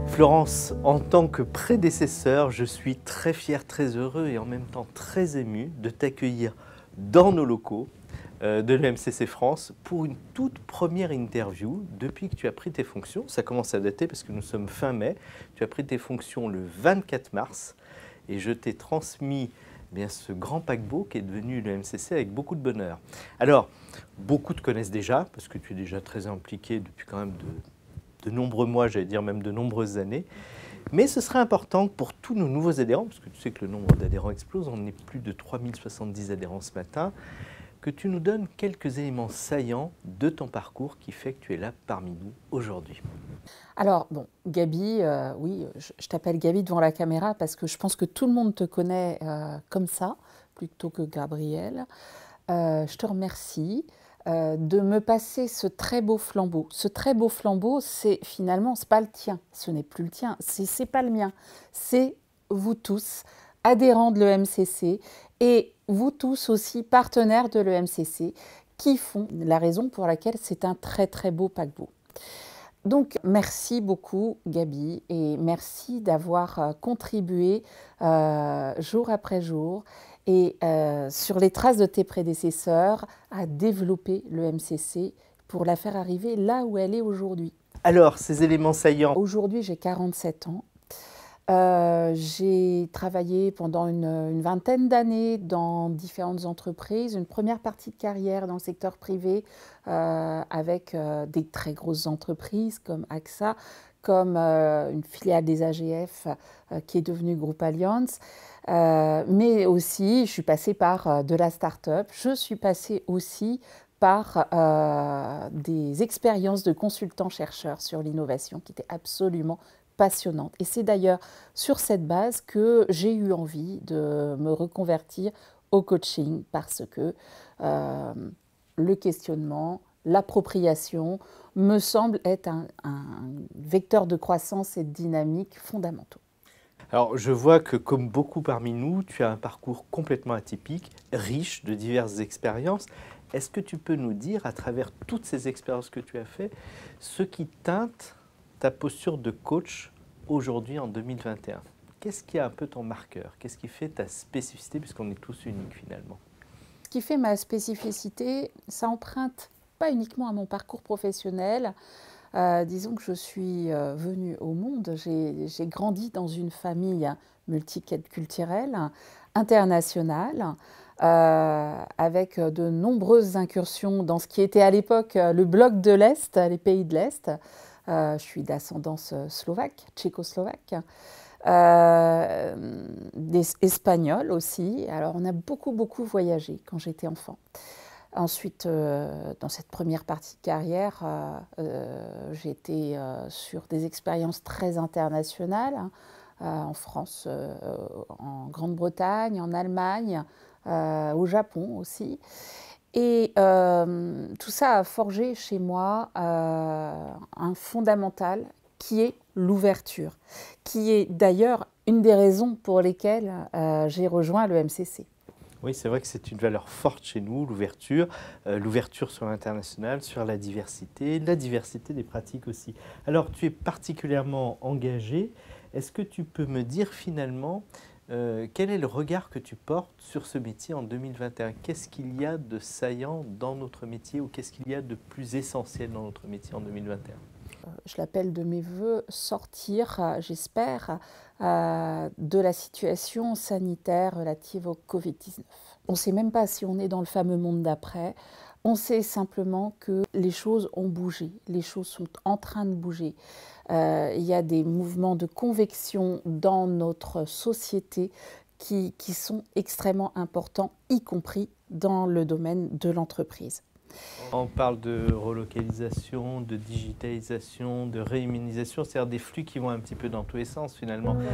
Florence, en tant que prédécesseur, je suis très fier, très heureux et en même temps très ému de t'accueillir dans nos locaux de l'EMCC France pour une toute première interview depuis que tu as pris tes fonctions. Ça commence à dater parce que nous sommes fin mai. Tu as pris tes fonctions le 24 mars et je t'ai transmis ce grand paquebot qui est devenu l'EMCC avec beaucoup de bonheur. Alors, beaucoup te connaissent déjà parce que tu es déjà très impliqué depuis quand même de nombreux mois, j'allais dire même de nombreuses années. Mais ce serait important pour tous nos nouveaux adhérents, parce que tu sais que le nombre d'adhérents explose, on est plus de 3070 adhérents ce matin, que tu nous donnes quelques éléments saillants de ton parcours qui fait que tu es là parmi nous aujourd'hui. Alors, bon, Gaby, oui, je t'appelle Gaby devant la caméra parce que je pense que tout le monde te connaît comme ça, plutôt que Gabriel. Je te remercie de me passer ce très beau flambeau. Ce très beau flambeau, c'est finalement, c'est pas le tien, ce n'est plus le tien, c'est pas le mien. C'est vous tous, adhérents de l'EMCC et vous tous aussi, partenaires de l'EMCC, qui font la raison pour laquelle c'est un très très beau paquebot. Donc, merci beaucoup, Gaby, et merci d'avoir contribué jour après jour et sur les traces de tes prédécesseurs à développer l'EMCC pour la faire arriver là où elle est aujourd'hui. Alors, ces éléments saillants. Aujourd'hui, j'ai 47 ans. J'ai travaillé pendant une vingtaine d'années dans différentes entreprises, une première partie de carrière dans le secteur privé avec des très grosses entreprises comme AXA, comme une filiale des AGF qui est devenue Groupe Allianz. Mais aussi, je suis passée par de la start-up, je suis passée aussi par des expériences de consultants-chercheurs sur l'innovation qui étaient absolument passionnante. Et c'est d'ailleurs sur cette base que j'ai eu envie de me reconvertir au coaching parce que le questionnement, l'appropriation me semble être un vecteur de croissance et de dynamique fondamentaux. Alors, je vois que comme beaucoup parmi nous, tu as un parcours complètement atypique, riche de diverses expériences. Est-ce que tu peux nous dire, à travers toutes ces expériences que tu as faites, ce qui teinte ta posture de coach aujourd'hui en 2021? Qu'est-ce qui est un peu ton marqueur? Qu'est-ce qui fait ta spécificité, puisqu'on est tous uniques finalement? Ce qui fait ma spécificité, ça emprunte pas uniquement à mon parcours professionnel. Disons que je suis venue au monde, j'ai grandi dans une famille multiculturelle, internationale, avec de nombreuses incursions dans ce qui était à l'époque le bloc de l'Est, les pays de l'Est. Je suis d'ascendance slovaque, tchécoslovaque, espagnole aussi. Alors, on a beaucoup voyagé quand j'étais enfant. Ensuite, dans cette première partie de carrière, j'ai été sur des expériences très internationales, en France, en Grande-Bretagne, en Allemagne, au Japon aussi. Et tout ça a forgé chez moi un fondamental qui est l'ouverture, qui est d'ailleurs une des raisons pour lesquelles j'ai rejoint le MCC. Oui, c'est vrai que c'est une valeur forte chez nous, l'ouverture sur l'international, sur la diversité des pratiques aussi. Alors, tu es particulièrement engagé. Est-ce que tu peux me dire finalement quel est le regard que tu portes sur ce métier en 2021? Qu'est-ce qu'il y a de saillant dans notre métier ou qu'est-ce qu'il y a de plus essentiel dans notre métier en 2021? Je l'appelle de mes voeux sortir, j'espère, de la situation sanitaire relative au Covid-19. On ne sait même pas si on est dans le fameux monde d'après. On sait simplement que les choses ont bougé, les choses sont en train de bouger. Il y a des mouvements de convection dans notre société qui sont extrêmement importants, y compris dans le domaine de l'entreprise. On parle de relocalisation, de digitalisation, de réhumanisation, c'est-à-dire des flux qui vont un petit peu dans tous les sens finalement. Voilà.